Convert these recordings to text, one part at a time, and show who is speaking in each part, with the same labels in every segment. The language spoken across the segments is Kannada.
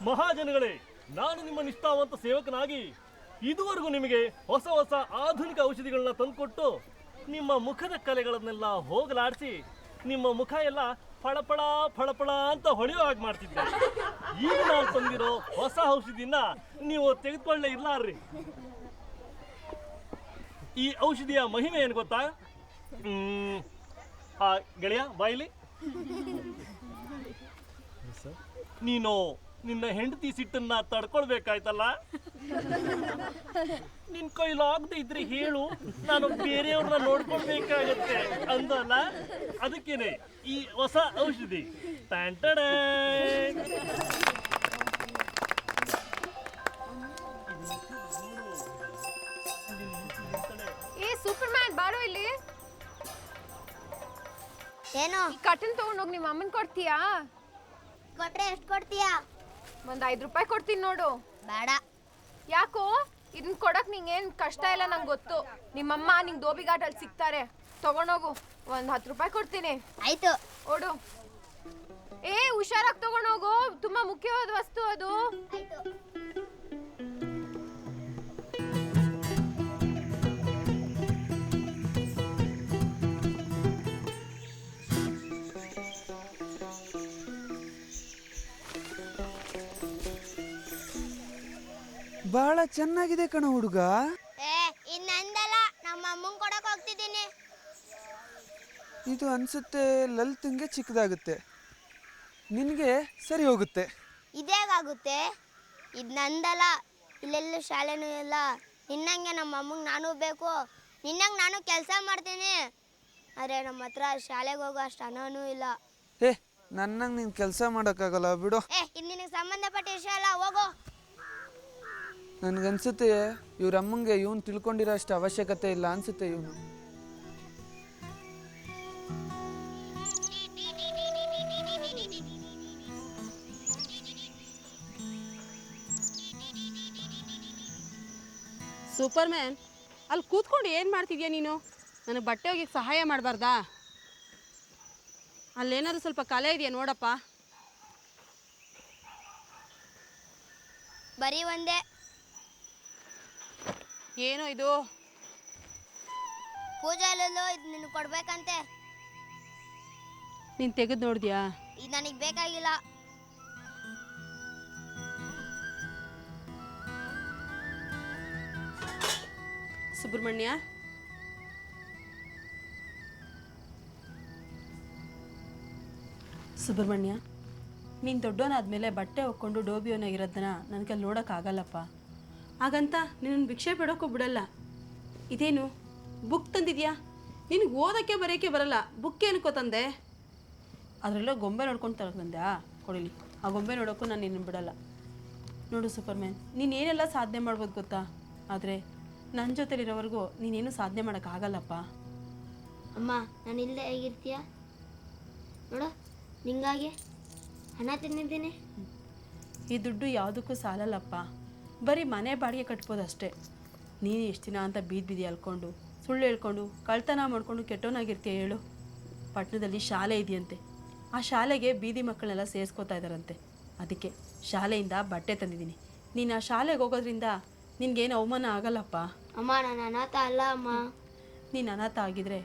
Speaker 1: ಮಹಾಜನಗಳೇ, ನಾನು ನಿಮ್ಮ ನಿಷ್ಠಾವಂತ ಸೇವಕನಾಗಿ ಇದುವರೆಗೂ ನಿಮಗೆ ಹೊಸ ಹೊಸ ಆಧುನಿಕ ಔಷಧಿಗಳನ್ನ ತಂದುಕೊಟ್ಟು ನಿಮ್ಮ ಮುಖದ ಕಲೆಗಳನ್ನೆಲ್ಲ ಹೋಗಲಾಡಿಸಿ ನಿಮ್ಮ ಮುಖ ಎಲ್ಲ ಫಳಫಳ ಫಳಫಳ ಅಂತ ಹೊಳೆಯೋ ಹಾಗೆ ಮಾಡ್ತಿದ್ದೆ. ಈಗ ನಾನು ತಂದಿರೋ ಹೊಸ ಔಷಧಿನ ನೀವು ತೆಗೆದುಕೊಳ್ಳೇ ಇರ್ಲಾರ್ರಿ. ಈ ಔಷಧಿಯ ಮಹಿಮೆ ಏನು ಗೊತ್ತಾ? ಗೆಳೆಯ ಬಾಯಿಲಿ, ನೀನು ನಿನ್ನ ಹೆಂಡತಿ ಸಿಟ್ಟನ್ನ ತಡ್ಕೊಳ್ಬೇಕಾಯ್ತಲ್ಲ. ನಿನ್ ಕೈಲಾಗದೆ ಇದ್ರೆ ಹೇಳು, ನಾನು ಬೇರೆಯವ್ರನ್ನ ನೋಡ್ಕೊಳ್ಬೇಕಾಗತ್ತೆ ಅಂದಲ್ಲ. ಅದಕ್ಕೇನೆ ಈ ಹೊಸ ಔಷಧಿ.
Speaker 2: ಸೂಪರ್ಮ್ಯಾನ್ ಬಾರೋ ಇಲ್ಲಿ.
Speaker 3: ಏನು
Speaker 2: ಕಟನ್ ತಗೊಂಡೋಗಿ ನಿಮ್ಮ ಅಮ್ಮನ್ ಕೊಡ್ತೀಯಾ?
Speaker 3: ಕೊಟ್ರೆ ಎಷ್ಟು ಕೊಡ್ತೀಯಾ?
Speaker 2: ಒಂದ್ 5 ರೂಪಾಯಿ ಕೊಡ್ತೀನಿ ನೋಡು.
Speaker 3: ಬೇಡ.
Speaker 2: ಯಾಕೋ? ಇದನ್ ಕೊಡಕ್ ನಿಂಗೇನ್ ಕಷ್ಟ ಇಲ್ಲ, ನಂಗೆ ಗೊತ್ತು. ನಿಮ್ಮಮ್ಮ ನಿಂಗೆ ದೋಬಿಘಾಟಲ್ಲಿ ಸಿಗ್ತಾರೆ, ತಗೊಂಡೋಗು. ಒಂದ್ 10 ರೂಪಾಯಿ ಕೊಡ್ತೀನಿ.
Speaker 3: ಆಯ್ತು,
Speaker 2: ಓಡು. ಹುಷಾರಾಗಿ ತಗೊಂಡೋಗು, ತುಂಬಾ ಮುಖ್ಯವಾದ ವಸ್ತು ಅದು.
Speaker 3: ಆಯ್ತು.
Speaker 4: ಬಹಳ ಚೆನ್ನಾಗಿದೆ ಕಣ ಹುಡುಗ.
Speaker 3: ಇನ್ನಂದಲ್ಲ, ನಮ್ಮ ಅಮ್ಮಂಗ್ ಕೊಡಕ್ ಹೋಗ್ತಿದ್ದೀನಿ.
Speaker 4: ಇದು ಅನ್ಸುತ್ತೆ ಲಲಿತಂಗೆ ಚಿಕ್ಕದಾಗುತ್ತೆ, ನಿನಗೆ ಸರಿ ಹೋಗುತ್ತೆ.
Speaker 3: ಇದೇಗಾಗುತ್ತೆ? ಇದು ನಂದಲ್ಲ, ಇಲ್ಲೆಲ್ಲೂ ಶಾಲೆನೂ ಇಲ್ಲ. ನಿನ್ನಂಗೆ ನಮ್ಮ ಅಮ್ಮಂಗೆ ನಾನು ಬೇಕು, ನಿನ್ನಂಗೆ ನಾನು ಕೆಲಸ ಮಾಡ್ತೀನಿ. ಆದರೆ ನಮ್ಮ ಹತ್ರ ಶಾಲೆಗೆ ಹೋಗೋ ಅಷ್ಟು ಹಣನೂ ಇಲ್ಲ.
Speaker 4: ನನ್ನಂಗೆ ನೀನು ಕೆಲಸ ಮಾಡೋಕ್ಕಾಗಲ್ಲ ಬಿಡು.
Speaker 3: ಇದು ನಿನಗೆ ಸಂಬಂಧಪಟ್ಟ ವಿಷಯ ಅಲ್ಲ, ಹೋಗೋ.
Speaker 4: ನನಗನ್ಸುತ್ತೆ ಇವ್ರ ಅಮ್ಮಂಗೆ ಇವನು ತಿಳ್ಕೊಂಡಿರೋ ಅಷ್ಟು ಅವಶ್ಯಕತೆ ಇಲ್ಲ ಅನ್ಸುತ್ತೆ. ಇವನು
Speaker 5: ಸೂಪರ್ಮ್ಯಾನ್, ಅಲ್ಲಿ ಕೂತ್ಕೊಂಡು ಏನು ಮಾಡ್ತಿದ್ಯಾ ನೀನು? ನನಗೆ ಬಟ್ಟೆ ಹೋಗಿ ಸಹಾಯ ಮಾಡಬಾರ್ದಾ? ಅಲ್ಲೇನಾದರೂ ಸ್ವಲ್ಪ ಕಲೆ ಇದೆಯಾ ನೋಡಪ್ಪ.
Speaker 3: ಬರೀ ಒಂದೇ.
Speaker 5: ಏನೋ ಇದು?
Speaker 3: ಪೂಜೆಯಲ್ಲೂ ಇದು ನಿನಗೆ ಕೊಡ್ಬೇಕಂತೆ.
Speaker 5: ನೀನು ತೆಗೆದು ನೋಡಿದ್ಯಾ?
Speaker 3: ಇದು ನನಗೆ ಬೇಕಾಗಿಲ್ಲ.
Speaker 5: ಸುಬ್ರಹ್ಮಣ್ಯ, ಸುಬ್ರಹ್ಮಣ್ಯ, ನೀನು ದೊಡ್ಡವನಾದ್ಮೇಲೆ ಬಟ್ಟೆ ಹೊಕ್ಕೊಂಡು ಡೋಬಿಯೋನಾಗಿರೋದನ್ನ ನನ್ನ ಕೈಲಿ ನೋಡೋಕ್ಕಾಗಲ್ಲಪ್ಪ. ಹಾಗಂತ ನಿನ್ನ ಭಿಕ್ಷೆ ಬಿಡೋಕ್ಕೂ ಬಿಡಲ್ಲ. ಇದೇನು ಬುಕ್ ತಂದಿದ್ಯಾ? ನಿನಗೆ ಓದೋಕ್ಕೆ ಬರೆಯೋಕ್ಕೆ ಬರಲ್ಲ, ಬುಕ್ ಏನಕ್ಕೋ ತಂದೆ? ಅದರಲ್ಲೋ ಗೊಂಬೆ ನೋಡ್ಕೊಂಡು ತಗೊಂಡ್ಬಂದೆ. ಕೊಡಿಲಿ, ಆ ಗೊಂಬೆ ನೋಡೋಕ್ಕೂ ನಾನು ನಿನ್ನ ಬಿಡಲ್ಲ. ನೋಡು ಸೂಪರ್ಮ್ಯಾನ್, ನೀನೇನೆಲ್ಲ ಸಾಧನೆ ಮಾಡ್ಬೋದು ಗೊತ್ತಾ? ಆದರೆ ನನ್ನ ಜೊತೆಲಿರೋವರೆಗೂ ನೀನೇನು ಸಾಧನೆ ಮಾಡೋಕ್ಕಾಗಲ್ಲಪ್ಪ.
Speaker 3: ಅಮ್ಮ, ನಾನು ಇಲ್ಲದೆ ಹೇಗಿರ್ತೀಯ ನೋಡು, ನಿಂಗಾಗಿ ಹಣ ತಿಂದಿದ್ದೀನಿ.
Speaker 5: ಈ ದುಡ್ಡು ಯಾವುದಕ್ಕೂ ಸಾಲಲ್ಲಪ್ಪ. ಬರೀ ಮನೆ ಬಾಡಿಗೆ ಕಟ್ಬೋದಷ್ಟೇ. ನೀನು ಎಷ್ಟು ದಿನ ಅಂತ ಬೀದಿ ಅಲ್ಕೊಂಡು, ಸುಳ್ಳು ಹೇಳ್ಕೊಂಡು, ಕಳ್ತನ ಮಾಡಿಕೊಂಡು ಕೆಟ್ಟವನಾಗಿರ್ತೀಯ ಹೇಳು? ಪಟ್ಟಣದಲ್ಲಿ ಶಾಲೆ ಇದೆಯಂತೆ, ಆ ಶಾಲೆಗೆ ಬೀದಿ ಮಕ್ಕಳನ್ನೆಲ್ಲ ಸೇರಿಸ್ಕೋತಾ ಇದ್ದಾರಂತೆ. ಅದಕ್ಕೆ ಶಾಲೆಯಿಂದ ಬಟ್ಟೆ ತಂದಿದ್ದೀನಿ. ನೀನು ಆ ಶಾಲೆಗೆ ಹೋಗೋದ್ರಿಂದ ನಿನಗೇನು ಅವಮಾನ ಆಗಲ್ಲಪ್ಪ.
Speaker 3: ಅಮ್ಮ, ನಾನು ಅನಾಥ ಅಲ್ಲ ಅಮ್ಮ.
Speaker 5: ನೀನು ಅನಾಥ ಆಗಿದ್ರೆ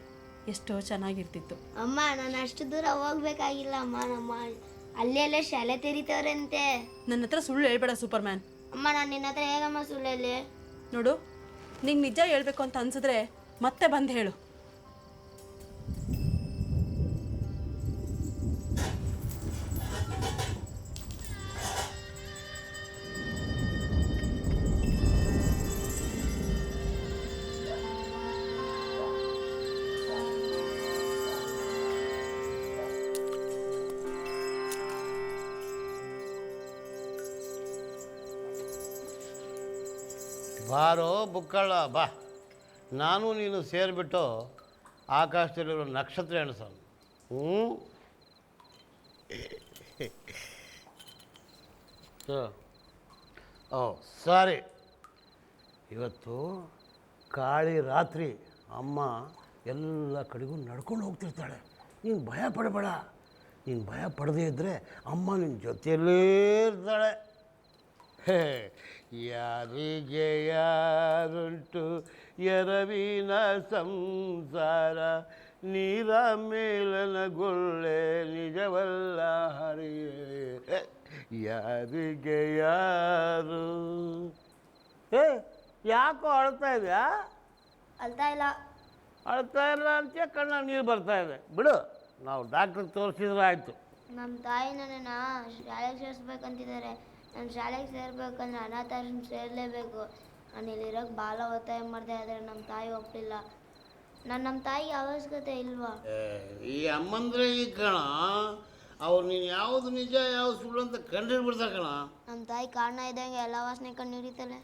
Speaker 5: ಎಷ್ಟೋ ಚೆನ್ನಾಗಿರ್ತಿತ್ತು.
Speaker 3: ಅಮ್ಮ, ನಾನು ಅಷ್ಟು ದೂರ ಹೋಗ್ಬೇಕಾಗಿಲ್ಲ ಅಮ್ಮ. ನಮ್ಮ ಅಲ್ಲೇ ಶಾಲೆ ತೆರೀತವ್ರಂತೆ.
Speaker 5: ನನ್ನ ಹತ್ರ ಸುಳ್ಳು ಹೇಳ್ಬೇಡ ಸೂಪರ್ಮ್ಯಾನ್.
Speaker 3: ಅಮ್ಮ ನಾನು ನಿನ್ನ ಹತ್ರ ಹೇಗಮ್ಮ ಸುಳ್ಳಲ್ಲಿ?
Speaker 5: ನೋಡು, ನಿಂಗೆ ನಿಜ ಹೇಳ್ಬೇಕು ಅಂತ ಅನ್ಸಿದ್ರೆ ಮತ್ತೆ ಬಂದು ಹೇಳು.
Speaker 6: ಬಾರೋ ಬುಕ್ಕಳ್ಳ ಬಾ, ನಾನು ನೀನು ಸೇರಿಬಿಟ್ಟು ಆಕಾಶದಲ್ಲಿರೋ ನಕ್ಷತ್ರ ಎಣಿಸೋಣ. ಓ ಸಾರಿ, ಇವತ್ತು ಕಾಳಿ ರಾತ್ರಿ ಅಮ್ಮ ಎಲ್ಲ ಕಡೆಗೂ ನಡ್ಕೊಂಡು ಹೋಗ್ತಿರ್ತಾಳೆ. ನೀನು ಭಯ ಪಡಬೇಡ. ನೀನು ಭಯ ಪಡದೇ ಇದ್ದರೆ ಅಮ್ಮ ನಿನ್ನ ಜೊತೆಯಲ್ಲೇ ಇರ್ತಾಳೆ. ಹೇ, ಯಾರಿಗೆ ಯಾರುಂಟು ಎರವಿನ ಸಂಸಾರ, ನೀರ ಮೇಲನ ಗೊಳ್ಳೆ ನಿಜವಲ್ಲ ಹರಿಯೇ, ಯಾರಿಗೆ ಯಾರು. ಏ, ಯಾಕೋ ಅಳ್ತಾ ಇದೆಯಾ?
Speaker 3: ಅಳ್ತಾ ಇಲ್ಲ.
Speaker 6: ಅಳ್ತಾ ಇಲ್ಲ ಅಂತ ಕಣ್ಣ ನೀರು ಬರ್ತಾ ಇದೆ. ಬಿಡು, ನಾವು ಡಾಕ್ಟ್ರಿಗೆ ತೋರಿಸಿದ್ರೆ ಆಯಿತು.
Speaker 3: ನಮ್ಮ ತಾಯಿ ನನ್ನನ್ನು ಶಾಲೆಗೆ ಸೇರಿಸ್ಬೇಕಂತಿದ್ದಾರೆ. ನಾನು ಶಾಲೆಗೆ ಸೇರ್ಬೇಕಂದ್ರೆ ಅನಾಥಾಶ್ರಮ ಸೇರಲೇಬೇಕು. ನಾನು ಇಲ್ಲಿರೋಕ್ಕೆ ಭಾಳ ಒತ್ತಾಯ ಮಾಡಿದೆ, ಆದರೆ ನಮ್ಮ ತಾಯಿ ಒಪ್ಪಲಿಲ್ಲ. ನಮ್ಮ ತಾಯಿಗೆ ಅವಶ್ಯಕತೆ ಇಲ್ವಾ?
Speaker 6: ಈ ಅಮ್ಮಂದ್ರೆ ಈ ಕಣ, ಅವ್ರು ನೀನು ಯಾವುದು ನಿಜ ಯಾವುದು ಸುಳ್ಳು ಅಂತ ಕಂಡಿಡ್ಬಿಡ್ತಾರೆ ಕಣ.
Speaker 3: ನಮ್ಮ ತಾಯಿ ಕಾರಣ ಇದ್ದಂಗೆ ಎಲ್ಲ ವಾಸನೆ ಕಂಡು ಹಿಡಿತಾಳೆ.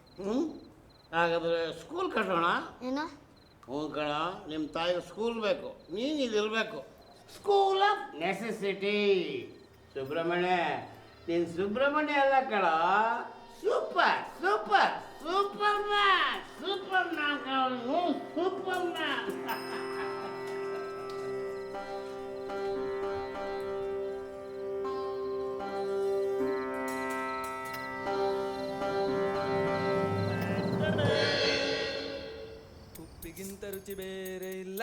Speaker 6: ಹಾಗಾದರೆ ಸ್ಕೂಲ್ ಕಟ್ಟೋಣ.
Speaker 3: ಏನೋ?
Speaker 6: ಹ್ಞೂ ಕಣ, ನಿಮ್ಮ ತಾಯಿಗೆ ಸ್ಕೂಲ್ ಬೇಕು, ನೀನು ಇಲ್ಲಿರಬೇಕು. School of necessity. ಸುಬ್ರಹ್ಮಣ್ಯ, ನೀನು ಸುಬ್ರಹ್ಮಣ್ಯ ಅಲ್ಲ ಕಣ, super super superman. Superman ಕಣ, ಸೂಪರ್ ಮ್ಯಾನ್.
Speaker 4: ಉಪ್ಪಿಗಿಂತ ರುಚಿ ಬೇರೆ ಇಲ್ಲ.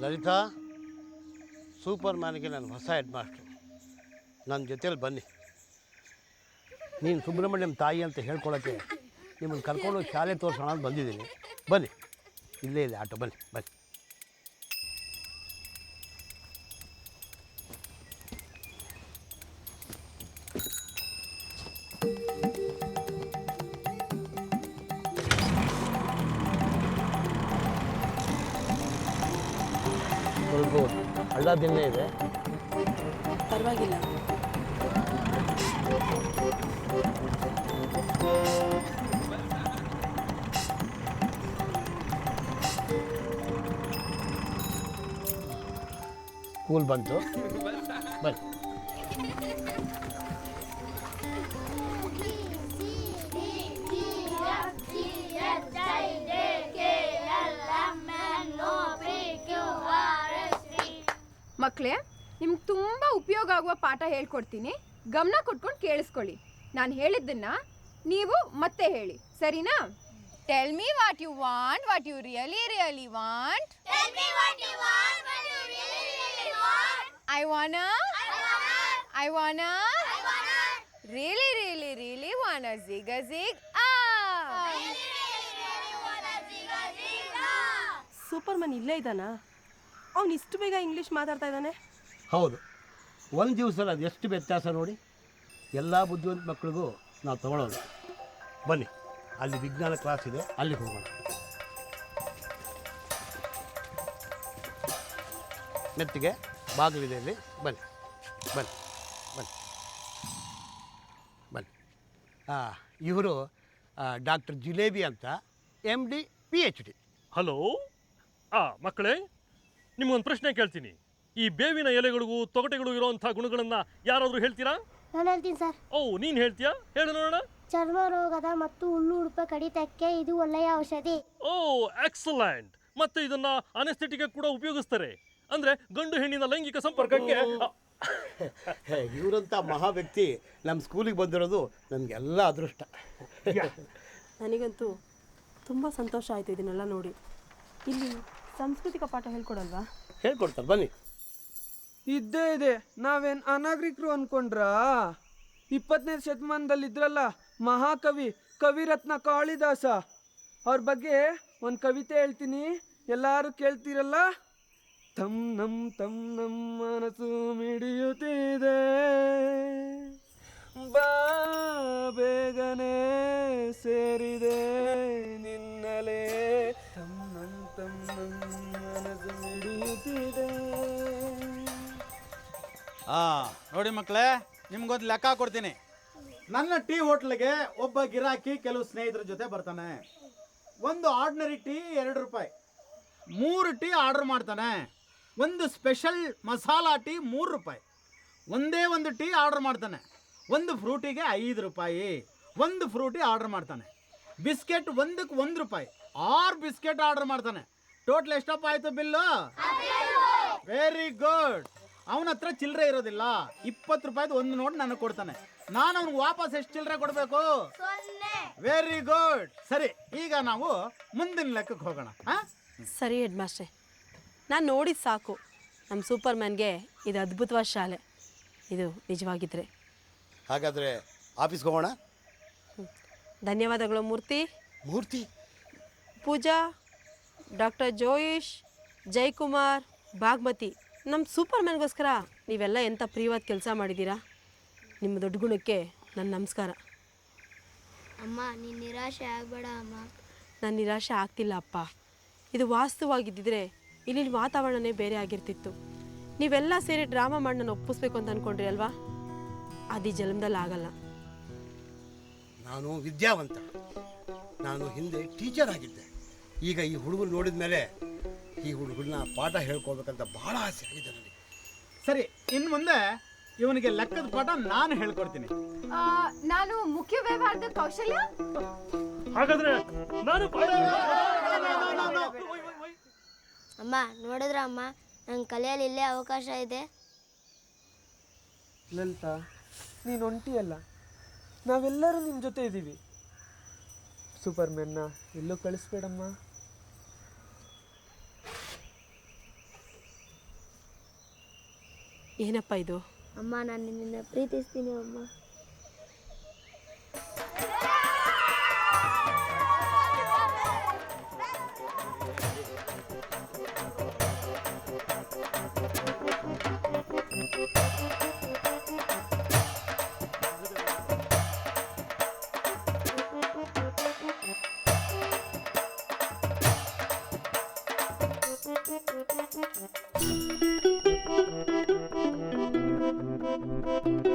Speaker 6: ಲಲಿತಾ, ಸೂಪರ್ ಮ್ಯಾನ್ಗೆ ನಾನು ಹೊಸ ಹೆಡ್ ಮಾಸ್ಟ್ರು. ನನ್ನ ಜೊತೇಲಿ ಬನ್ನಿ. ನೀನು ಸುಬ್ರಹ್ಮಣ್ಯಂ ತಾಯಿ ಅಂತ ಹೇಳ್ಕೊಳ್ಳೋಕ್ಕೆ ನಿಮ್ಮನ್ನು ಕರ್ಕೊಂಡು ಶಾಲೆ ತೋರಿಸೋಣ ಅಂತ ಬಂದಿದ್ದೀನಿ. ಬನ್ನಿ, ಇಲ್ಲೇ ಇದೆ ಆಟೋ, ಬನ್ನಿ ಬನ್ನಿ. ಸ್ವಲ್ಪ ಹಳ್ಳ ದಿನ್ನೇ ಇದೆ.
Speaker 5: ಪರವಾಗಿಲ್ಲ.
Speaker 6: ಸ್ಕೂಲ್ ಬಂತು, ಬನ್ನಿ.
Speaker 2: ಮಕ್ಕಳೇ, ನಿಮ್ಗೆ ತುಂಬ ಉಪಯೋಗ ಆಗುವ ಪಾಠ ಹೇಳ್ಕೊಡ್ತೀನಿ. ಗಮನ ಕೊಟ್ಕೊಂಡು ಕೇಳಿಸ್ಕೊಳ್ಳಿ. ನಾನು ಹೇಳಿದ್ದನ್ನ ನೀವು ಮತ್ತೆ ಹೇಳಿ, ಸರಿನಾ? Tell me what you want, what you really really want. I wanna really wanna zig a zig ah.
Speaker 5: Superman ಇಲ್ಲೇ ಇದ್ದಾನಾ? ಅವ್ನು ಇಷ್ಟು ಬೇಗ ಇಂಗ್ಲೀಷ್ ಮಾತಾಡ್ತಾ ಇದ್ದಾನೆ?
Speaker 6: ಹೌದು, ಒಂದು ದಿವಸದಲ್ಲಿ ಅದು ಎಷ್ಟು ವ್ಯತ್ಯಾಸ ನೋಡಿ. ಎಲ್ಲ ಬುದ್ಧಿವಂತ ಮಕ್ಕಳಿಗೂ ನಾವು ತಗೊಳ್ಳೋದು. ಬನ್ನಿ, ಅಲ್ಲಿ ವಿಜ್ಞಾನ ಕ್ಲಾಸ್ ಇದೆ, ಅಲ್ಲಿಗೆ ಹೋಗೋಣ. ಮೆತ್ತಿಗೆ ಬಾಗಿಲಿದೆ ಇಲ್ಲಿ. ಬನ್ನಿ ಬನ್ನಿ ಬನ್ನಿ ಬನ್ನಿ. ಇವರು ಡಾಕ್ಟರ್ ಜಿಲೇಬಿ ಅಂತ, MD PhD.
Speaker 1: ಹಲೋ. ಮಕ್ಕಳೇ, ನಿಮ್ಗೊಂದು ಪ್ರಶ್ನೆ ಕೇಳ್ತೀನಿ. ಈ ಬೇವಿನ ಎಲೆಗಳಿಗೂ ತೊಗಟೆಗಳು ಇರುವಂಥ ಗುಣಗಳನ್ನು ಯಾರಾದರೂ ಹೇಳ್ತೀರಾ?
Speaker 7: ನಾನು ಹೇಳ್ತೀನಿ ಸರ್.
Speaker 1: ನೀನು ಹೇಳ್ತೀಯಾ? ಹೇಳು ನೋಡೋಣ.
Speaker 7: ಚರ್ಮ ರೋಗದ ಮತ್ತು ಹುಲ್ಲು ಉಡುಪ ಕಡಿತಕ್ಕೆ ಇದು ಒಳ್ಳೆಯ ಔಷಧಿ.
Speaker 1: ಎಕ್ಸಲೆಂಟ್. ಮತ್ತೆ ಇದನ್ನ ಅನೆಸ್ಥೆಟಿಕ್ ಕೂಡ ಉಪಯೋಗಿಸ್ತಾರೆ. ಅಂದ್ರೆ ಗಂಡು ಹೆಣ್ಣಿನ ಲೈಂಗಿಕ ಸಂಪರ್ಕಕ್ಕೆ.
Speaker 6: ಇವರಂಥ ಮಹಾ ವ್ಯಕ್ತಿ ನಮ್ಮ ಸ್ಕೂಲಿಗೆ ಬಂದಿರೋದು ನಮಗೆಲ್ಲ ಅದೃಷ್ಟ.
Speaker 5: ನನಗಂತೂ ತುಂಬ ಸಂತೋಷ ಆಯಿತು ಇದನ್ನೆಲ್ಲ ನೋಡಿ. ಇಲ್ಲಿ ಸಾಂಸ್ಕೃತಿಕ ಪಾಠ ಹೇಳ್ಕೊಡಲ್ವಾ?
Speaker 6: ಹೇಳ್ಕೊಡ್ತಾರೆ, ಬನ್ನಿ.
Speaker 4: ಇದ್ದೇ ಇದೆ. ನಾವೇನು ಅನಾಗರಿಕರು ಅಂದ್ಕೊಂಡ್ರಾ? 20ನೇ ಶತಮಾನದಲ್ಲಿ ಇದ್ರಲ್ಲ ಮಹಾಕವಿ ಕವಿರತ್ನ ಕಾಳಿದಾಸ, ಅವ್ರ ಬಗ್ಗೆ ಒಂದು ಕವಿತೆ ಹೇಳ್ತೀನಿ, ಎಲ್ಲರೂ ಕೇಳ್ತೀರಲ್ಲ. ತಮ್ ನಮ್ ಮನಸ್ಸು ಮಿಡಿಯುತ್ತಿದೆ, ಬಾ ಬೇಗನೆ ಸೇರಿದೆ ನಿನ್ನಲೇ, ತಮ್ ನಮ್ ಮನಸ್ಸು ಮಿಡಿಯುತ್ತಿದೆ.
Speaker 8: ನೋಡಿ ಮಕ್ಕಳೇ, ನಿಮ್ಗೊಂದು ಲೆಕ್ಕ ಕೊಡ್ತೀನಿ. ನನ್ನ ಟೀ ಹೋಟ್ಲಿಗೆ ಒಬ್ಬ ಗಿರಾಕಿ ಕೆಲವು ಸ್ನೇಹಿತರ ಜೊತೆ ಬರ್ತಾನೆ. ಒಂದು ಆರ್ಡಿನರಿ ಟೀ 2 ರೂಪಾಯಿ. 3 ಟೀ ಆರ್ಡರ್ ಮಾಡ್ತಾನೆ. ಒಂದು ಸ್ಪೆಷಲ್ ಮಸಾಲಾ ಟೀ 3 ರೂಪಾಯಿ. ಒಂದೇ ಒಂದು ಟೀ ಆರ್ಡರ್ ಮಾಡ್ತಾನೆ. ಒಂದು ಫ್ರೂಟಿಗೆ 5 ರೂಪಾಯಿ. ಒಂದು ಫ್ರೂಟಿ ಆರ್ಡರ್ ಮಾಡ್ತಾನೆ. ಬಿಸ್ಕೆಟ್ ಒಂದಕ್ಕೆ 1 ರೂಪಾಯಿ. 6 ಬಿಸ್ಕೆಟ್ ಆರ್ಡರ್ ಮಾಡ್ತಾನೆ. ಟೋಟಲ್ ಎಷ್ಟಪ್ಪ ಆಯಿತು ಬಿಲ್ಲು? Very good. ಅವನ ಹತ್ರ ಚಿಲ್ಲರೆ ಇರೋದಿಲ್ಲ. 20 ರೂಪಾಯಿದು ಒಂದು ನೋಟ್ ನನಗೆ ಕೊಡ್ತಾನೆ. ನಾನು ಅವ್ನಿಗೆ ವಾಪಸ್ ಎಷ್ಟು ಚಿಲ್ಲರೆ ಕೊಡಬೇಕು? Very good. ಸರಿ, ಈಗ ನಾವು ಮುಂದಿನ ಲೆಕ್ಕಕ್ಕೆ ಹೋಗೋಣ.
Speaker 5: ಸರಿ ಹೆಡ್ ಮಾಸ್ಟ್ರೆ, ನಾನು ನೋಡಿದ ಸಾಕು. ನಮ್ಮ ಸೂಪರ್ ಮ್ಯಾನ್ಗೆ ಇದು ಅದ್ಭುತವಾದ ಶಾಲೆ. ಇದು ನಿಜವಾಗಿದ್ರೆ
Speaker 6: ಹಾಗಾದರೆ ಆಫೀಸ್ಗೆ ಹೋಗೋಣ.
Speaker 5: ಧನ್ಯವಾದಗಳು
Speaker 6: ಮೂರ್ತಿ.
Speaker 5: ಪೂಜಾ, ಡಾಕ್ಟರ್ ಜೋಯಿಶ್, ಜಯಕುಮಾರ್, ಭಾಗ್ಮತಿ, ನಮ್ಮ ಸೂಪರ್ ಮ್ಯಾನ್ಗೋಸ್ಕರ ನೀವೆಲ್ಲ ಎಂಥ ಪ್ರಿಯವಾದ ಕೆಲಸ ಮಾಡಿದ್ದೀರಾ. ನಿಮ್ಮ ದೊಡ್ಡ ಗುಣಕ್ಕೆ ನನ್ನ ನಮಸ್ಕಾರ.
Speaker 3: ಅಮ್ಮ, ನೀನು ನಿರಾಶೆ ಆಗಬೇಡ ಅಮ್ಮ.
Speaker 5: ನಾನು ನಿರಾಶೆ ಆಗ್ತಿಲ್ಲ ಅಪ್ಪ. ಇದು ವಾಸ್ತವವಾಗಿದ್ದಿದ್ರೆ ಇಲ್ಲಿನ ವಾತಾವರಣನೇ ಬೇರೆ ಆಗಿರ್ತಿತ್ತು. ನೀವೆಲ್ಲ ಸೇರಿ ಡ್ರಾಮಾ ಮಾಡಿ ನಾನು ಒಪ್ಪಿಸ್ಬೇಕು ಅಂತ ಅಂದ್ಕೊಂಡ್ರಿ ಅಲ್ವಾ? ಅದು ಈ ಜನ್ಮದಲ್ಲಿ ಆಗಲ್ಲ.
Speaker 6: ನಾನು ವಿದ್ಯಾವಂತ. ನಾನು ಹಿಂದೆ ಟೀಚರ್ ಆಗಿದ್ದೆ. ಈಗ ಈ ಹುಡುಗರು ನೋಡಿದ ಮೇಲೆ ಈ ಹುಡುಗರನ್ನ ಪಾಠ ಹೇಳ್ಕೊಳ್ಬೇಕಂತ ಭಾಳ ಆಸೆ ಆಗಿದೆ ನನಗೆ.
Speaker 8: ಸರಿ, ಇನ್ನು ಮುಂದೆ ಇವನಿಗೆ ಲೆಕ್ಕದ ಪಾಠ ನಾನು ಹೇಳ್ಕೊಡ್ತೀನಿ.
Speaker 2: ನಾನು ಮುಖ್ಯ ವ್ಯವಹಾರದ ಕೌಶಲ್ಯ.
Speaker 1: ಹಾಗಾದ್ರೆ ನಾನು
Speaker 3: ಅಮ್ಮ, ನೋಡಿದ್ರ ಅಮ್ಮ, ನಂಗೆ ಕಲಿಯಲು ಇಲ್ಲೇ ಅವಕಾಶ ಇದೆ.
Speaker 4: ಲಲಿತಾ, ನೀನು ಒಂಟಿಯಲ್ಲ, ನಾವೆಲ್ಲರೂ ನಿಮ್ಮ ಜೊತೆ ಇದ್ದೀವಿ. ಸೂಪರ್ಮ್ಯಾನ್ನ ಎಲ್ಲೂ ಕಳಿಸ್ಬೇಡಮ್ಮ.
Speaker 5: ಏನಪ್ಪ ಇದು?
Speaker 3: ಅಮ್ಮ, ನಾನು ನಿನ್ನನ್ನು ಪ್ರೀತಿಸ್ತೀನಿ ಅಮ್ಮ.
Speaker 7: Thank you.